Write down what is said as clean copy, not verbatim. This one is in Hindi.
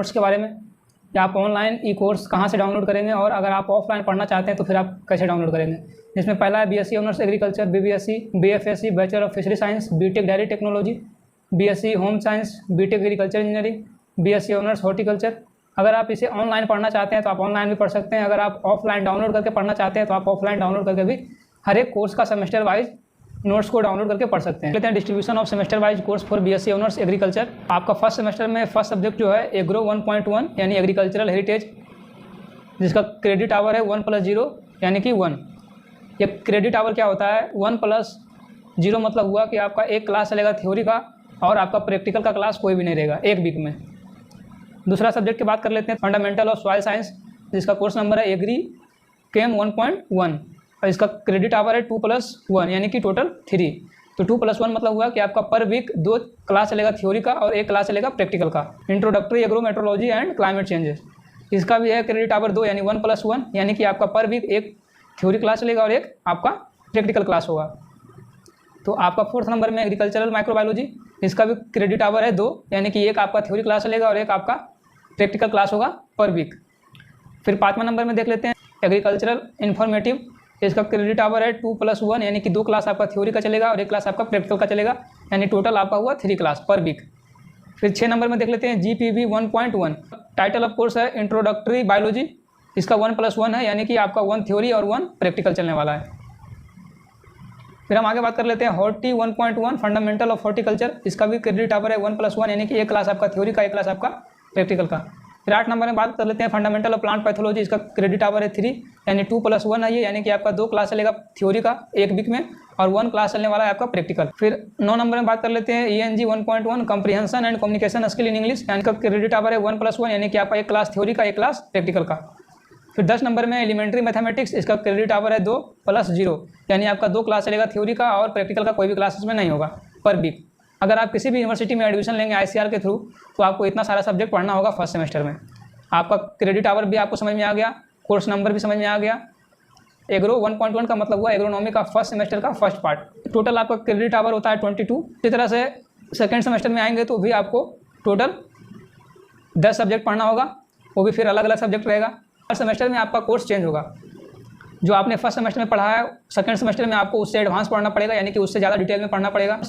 कोर्स के बारे में कि आप ऑनलाइन ई कोर्स कहाँ से डाउनलोड करेंगे और अगर आप ऑफलाइन पढ़ना चाहते हैं तो फिर आप कैसे डाउनलोड करेंगे। जिसमें पहला है BSc honours agriculture, BBSc, BFSc bachelor of fishery science, BTech dairy technology, BSc home science, BTech agriculture engineering, BSc honours horticulture. अगर आप इसे ऑनलाइन पढ़ना चाहते हैं तो आप ऑनलाइन भी पढ़ सकते हैं। अगर आप ऑफलाइन डाउनलोड करके पढ़ना चाहते हैं तो आप ऑफलाइन डाउनलोड करके भी हर एक कोर्स का सेमेस्टर वाइज नोट्स को डाउनलोड करके पढ़ सकते हैं। लेते हैं distribution of semester wise course for BSc honours agriculture. आपका फर्स्ट सेमेस्टर में फर्स्ट सब्जेक्ट जो है एग्रो 1.1 यानी एग्रीकल्चरल हेरिटेज, जिसका क्रेडिट आवर है 1+0 यानी कि 1। ये क्रेडिट आवर क्या होता है? 1+0 मतलब हुआ कि आपका एक क्लास चलेगा थ्योरी का और आपका प्रैक्टिकल का क्लास कोई भी नहीं रहेगा एक वीक में। दूसरा सब्जेक्ट की बात कर लेते हैं फंडामेंटल ऑफ सॉइल साइंस, जिसका कोर्स नंबर है एग्री केम 1.1 और इसका क्रेडिट आवर है 2+1 यानी कि टोटल 3। तो 2+1 मतलब हुआ कि आपका पर वीक 2 क्लास चलेगा थ्योरी का और एक क्लास चलेगा प्रैक्टिकल का। Introductory agro metrology and climate changes, इसका भी है क्रेडिट आवर 2 यानी 1+1 यानी कि आपका पर वीक एक थ्योरी क्लास चलेगा और एक आपका प्रैक्टिकल क्लास होगा। तो आपका फोर्थ नंबर में एग्रीकल्चरल माइक्रोबायोलॉजी, इसका भी क्रेडिट आवर है 2 यानी कि एक आपका थ्योरी क्लास चलेगा और एक आपका प्रैक्टिकल क्लास होगा पर वीक। फिर 5वां नंबर में देख लेते हैं एग्रीकल्चरल इन्फॉर्मेटिव, इसका क्रेडिट आवर है 2+1 यानी कि 2 क्लास आपका थ्योरी का चलेगा और एक क्लास आपका प्रैक्टिकल का चलेगा, यानी टोटल आपका हुआ 3 क्लास पर वीक। फिर 6 नंबर में देख लेते हैं GPB 1.1, टाइटल ऑफ कोर्स है इंट्रोडक्टरी बायोलॉजी, इसका 1+1 है यानी कि आपका 1 थ्योरी और 1 प्रैक्टिकल चलने वाला है। फिर हम आगे बात कर लेते हैं हॉर्टी 1.1 फंडामेंटल ऑफ हॉर्टिकल्चर, इसका भी क्रेडिट आवर है 1+1 यानी कि एक क्लास आपका थ्योरी का एक क्लास आपका प्रैक्टिकल का। फिर 8 नंबर में बात कर लेते हैं फंडामेंटल ऑफ प्लांट पैथोलॉजी, इसका क्रेडिट आवर है 3 यानी 2+1 है ये, यानी कि आपका 2 क्लास चलेगा थ्योरी का एक वीक में और 1 क्लास चलने वाला है आपका प्रैक्टिकल। फिर 9 नंबर में बात कर लेते हैं ENG 1.1 comprehension and communication skill in English, यानी का क्रेडिट आवर है 1+1 यानी कि आपका एक क्लास थ्योरी का एक क्लास प्रैक्टिकल का। फिर 10 नंबर में एलिमेंट्री मैथमेटिक्स, इसका क्रेडिट आवर है 2+0 यानी आपका 2 क्लास चलेगा थ्योरी का और प्रैक्टिकल का कोई भी क्लास इसमें नहीं होगा पर वीक। अगर आप किसी भी यूनिवर्सिटी में एडमिशन लेंगे ICAR के थ्रू तो आपको इतना सारा सब्जेक्ट पढ़ना होगा फर्स्ट सेमेस्टर में। आपका क्रेडिट आवर भी आपको समझ में आ गया, कोर्स नंबर भी समझ में आ गया। एग्रो 1.1 का मतलब हुआ एग्रोनॉमी का फर्स्ट सेमेस्टर का फर्स्ट पार्ट। टोटल आपका क्रेडिट आवर होता है 22। इसी तरह से सेकेंड सेमेस्टर में आएंगे तो भी आपको टोटल 10 सब्जेक्ट पढ़ना होगा, वो भी फिर अलग अलग सब्जेक्ट रहेगा। हर सेमेस्टर में आपका कोर्स चेंज होगा, जो आपने फर्स्ट सेमेस्टर में पढ़ा है सेकेंड सेमेस्टर में आपको उससे एडवांस पढ़ना पड़ेगा, यानी कि उससे ज़्यादा डिटेल में पढ़ना पड़ेगा।